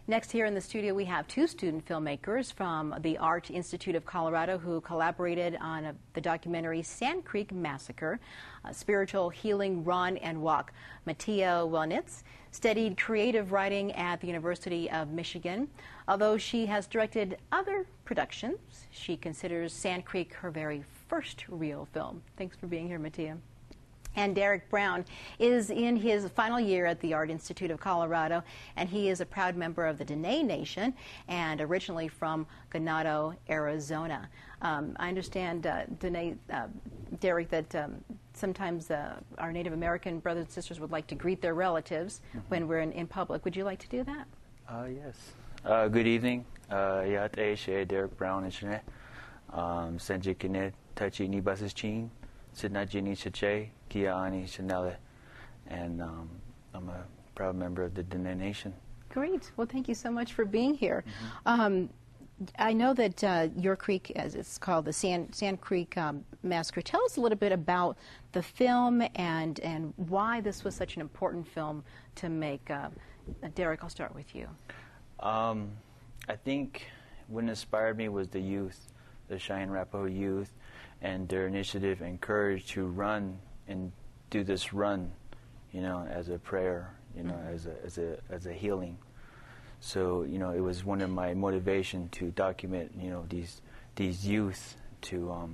Next here in the studio we have two student filmmakers from the Art Institute of Colorado who collaborated on the documentary Sand Creek Massacre, a spiritual healing run and walk. Mattea Wellnitz studied creative writing at the University of Michigan. Although she has directed other productions, she considers Sand Creek her very first real film. Thanks for being here, Mattea. And Derek Brown is in his final year at the Art Institute of Colorado, and he is a proud member of the Diné Nation and originally from Ganado, Arizona. I understand, Derek, that sometimes our Native American brothers and sisters would like to greet their relatives when we're in public. Would you like to do that? Yes. Good evening. Derek Brown, Jeanne. Sanjikine, Tachi Nibasis Jeanne. Sidna Jini Chache, Kia Ani Chanele, and I'm a proud member of the Diné Nation. Great. Well, thank you so much for being here. I know that your creek, as it's called, the Sand Creek Massacre. Tell us a little bit about the film and why this was such an important film to make. Derek, I'll start with you. I think what inspired me was the youth, the Cheyenne Arapaho youth, and their initiative and courage to run and do this run, you know, as a prayer, you know, as a healing. So, you know, it was one of my motivation to document, you know, these youth to,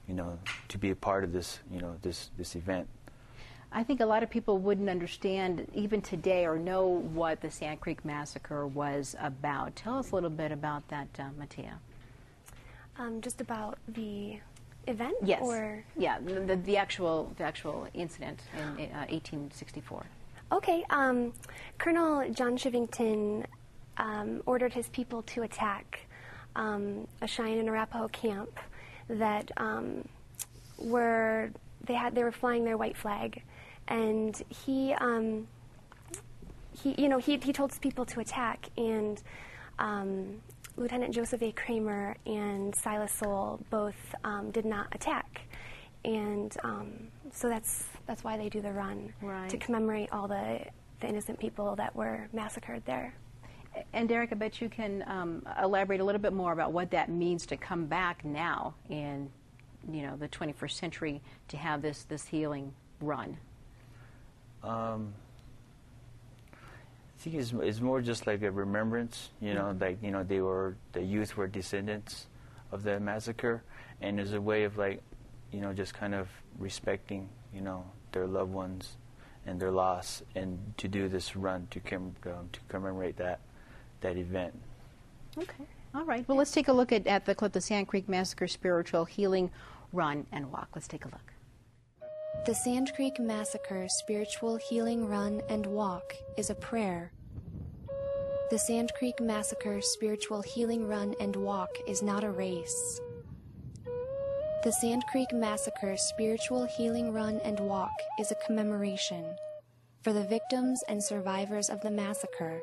you know, to be a part of this, you know, this event. I think a lot of people wouldn't understand even today or know what the Sand Creek Massacre was about. Tell us a little bit about that, Mattea. Just about the event? Yes. Or? Yeah, the actual incident in 1864. Okay. Colonel John Shivington ordered his people to attack a Cheyenne and Arapaho camp that they were flying their white flag, and he told his people to attack, and Lieutenant Joseph A. Kramer and Silas Soule both did not attack, and so that's why they do the run, right, to commemorate all the innocent people that were massacred there. And Derek, I bet you can elaborate a little bit more about what that means to come back now in, you know, the 21st century to have this healing run. I think it's more just like a remembrance, you know, like, you know, the youth were descendants of the massacre, and there's a way of, like, you know, just kind of respecting, you know, their loved ones and their loss, and to do this run to commemorate that event. Okay, all right. Well, let's take a look at the clip, the Sand Creek Massacre Spiritual Healing Run and Walk. Let's take a look. The Sand Creek Massacre Spiritual Healing Run and Walk is a prayer. The Sand Creek Massacre Spiritual Healing Run and Walk is not a race. The Sand Creek Massacre Spiritual Healing Run and Walk is a commemoration for the victims and survivors of the massacre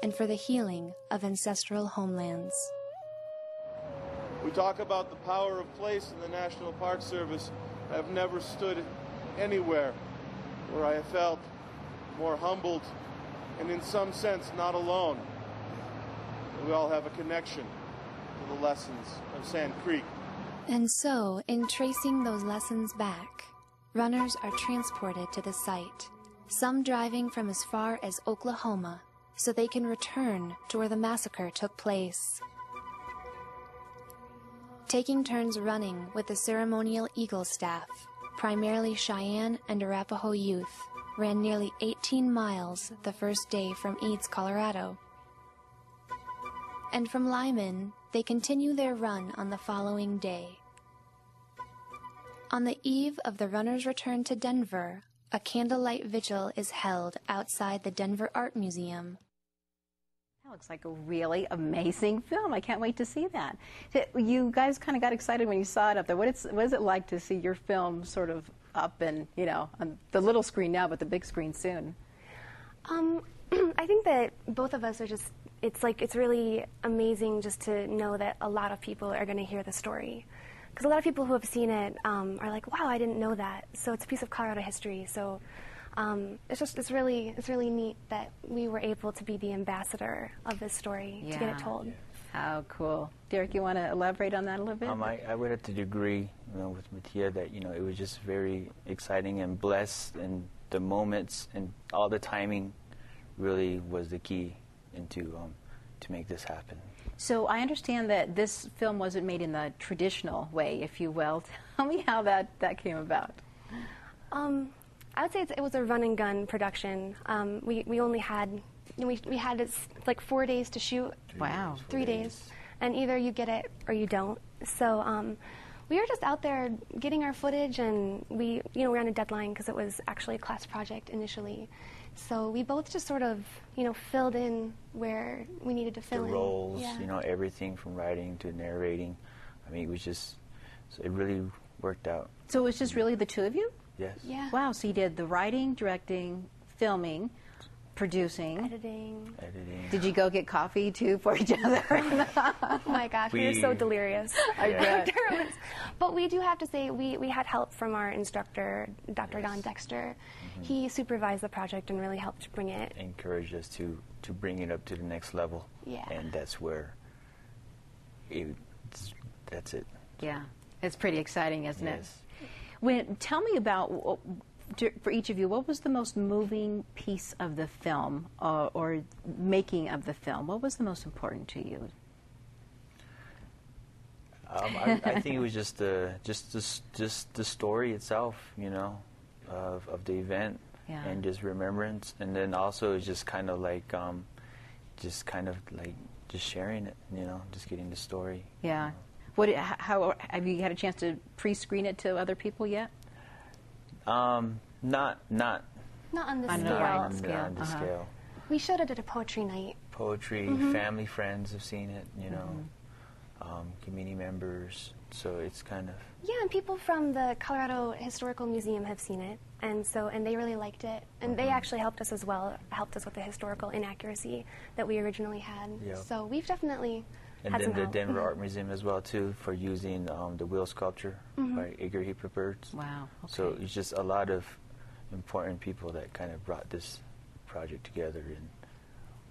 and for the healing of ancestral homelands. We talk about the power of place in the National Park Service. I've never stood anywhere where I have felt more humbled and in some sense not alone. We all have a connection to the lessons of Sand Creek. And so, in tracing those lessons back, runners are transported to the site, some driving from as far as Oklahoma so they can return to where the massacre took place. Taking turns running with the ceremonial Eagle staff, primarily Cheyenne and Arapaho youth, ran nearly 18 miles the first day from Eads, Colorado. And from Lyman, they continue their run on the following day. On the eve of the runners' return to Denver, a candlelight vigil is held outside the Denver Art Museum. That looks like a really amazing film. I can't wait to see that. You guys kind of got excited when you saw it up there. What is it like to see your film sort of up and, you know, on the little screen now, but the big screen soon? I think that both of us are just, it's really amazing just to know that a lot of people are going to hear the story. Because a lot of people who have seen it are like, wow, I didn't know that. So it's a piece of Colorado history. So it's really neat that we were able to be the ambassador of this story to get it told. How cool. Derek, you want to elaborate on that a little bit? I would have to agree, with Mattea that, it was just very exciting and blessed, and the moments and all the timing really was the key into to make this happen. So I understand that this film wasn't made in the traditional way, if you will. Tell me how that came about. I would say it was a run and gun production. We only had we had like 4 days to shoot. Wow. 3 days, and either you get it or you don't. So we were just out there getting our footage, and we were on a deadline because it was actually a class project initially. So we both just sort of filled in where we needed to fill in. The roles, everything from writing to narrating. I mean, it really worked out. So it was just really the two of you? Yes. Yeah. Wow, so you did the writing, directing, filming, producing. Editing. Did you go get coffee, too, for each other? Oh, my gosh, we were so delirious. I bet. But we do have to say we had help from our instructor, Dr. Don Dexter. Mm-hmm. He supervised the project and really helped bring it. Encouraged us to bring it up to the next level. Yeah. And that's where that's it. Yeah. It's pretty exciting, isn't it? Yes. Tell me about, for each of you, what was the most moving piece of the film or making of the film? What was the most important to you? I think it was just the story itself, of the event, and just remembrance, and then also it's just kind of like just sharing it, just getting the story. Yeah. How have you had a chance to pre-screen it to other people yet? Not on the scale. On the scale. We showed it at a poetry night. Poetry, family, friends have seen it, community members. So it's kind of... Yeah, and people from the Colorado Historical Museum have seen it, and they really liked it. And they actually helped us as well, helped us with the historical inaccuracy that we originally had. Yep. So we've definitely... And then the Denver Art Museum as well, too, for using the wheel sculpture by Edgar Hipperberts. Wow. Okay. So it's just a lot of important people that kind of brought this project together. And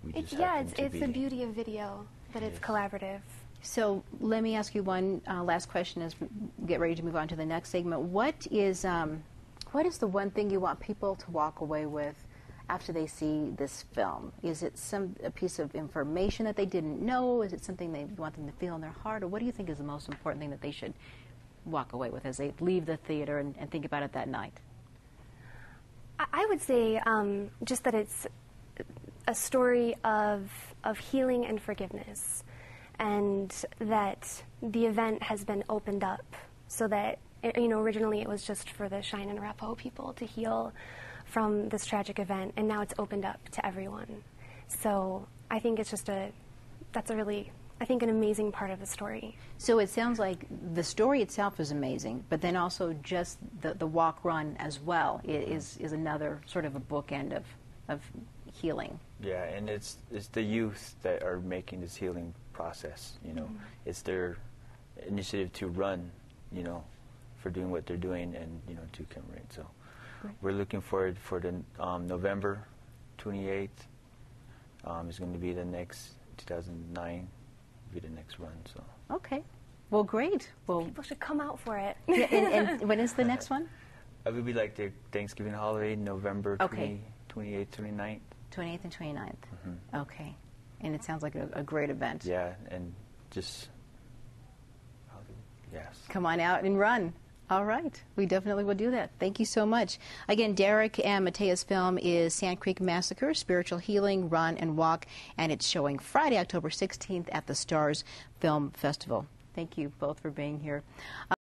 we just it's the beauty of video, that it's collaborative. So let me ask you one last question as we get ready to move on to the next segment. What is the one thing you want people to walk away with after they see this film? Is it a piece of information that they didn't know? Is it something they want them to feel in their heart? Or what do you think is the most important thing that they should walk away with as they leave the theater and think about it that night? I would say just that it's a story of healing and forgiveness, and that the event has been opened up so that, originally it was just for the Cheyenne and Arapaho people to heal from this tragic event, and now it's opened up to everyone. So I think it's just that's a really, I think, an amazing part of the story. So it sounds like the story itself is amazing, but then also just the walk run as well is another sort of a bookend of healing. Yeah, and it's the youth that are making this healing process, It's their initiative to run, for doing what they're doing and, to commemorate. So we're looking forward for the November 28th. Is going to be the next 2009, be the next run. So okay, well, great. Well, people should come out for it. Yeah, and when is the next one? It will be like the Thanksgiving holiday, November 28th, 29th. 28th and 29th. Okay, and it sounds like a great event. Yeah, and just yes. Come on out and run. All right. We definitely will do that. Thank you so much. Again, Derek and Mattea's film is Sand Creek Massacre, Spiritual Healing, Run and Walk, and it's showing Friday, October 16th at the Stars Film Festival. Thank you both for being here.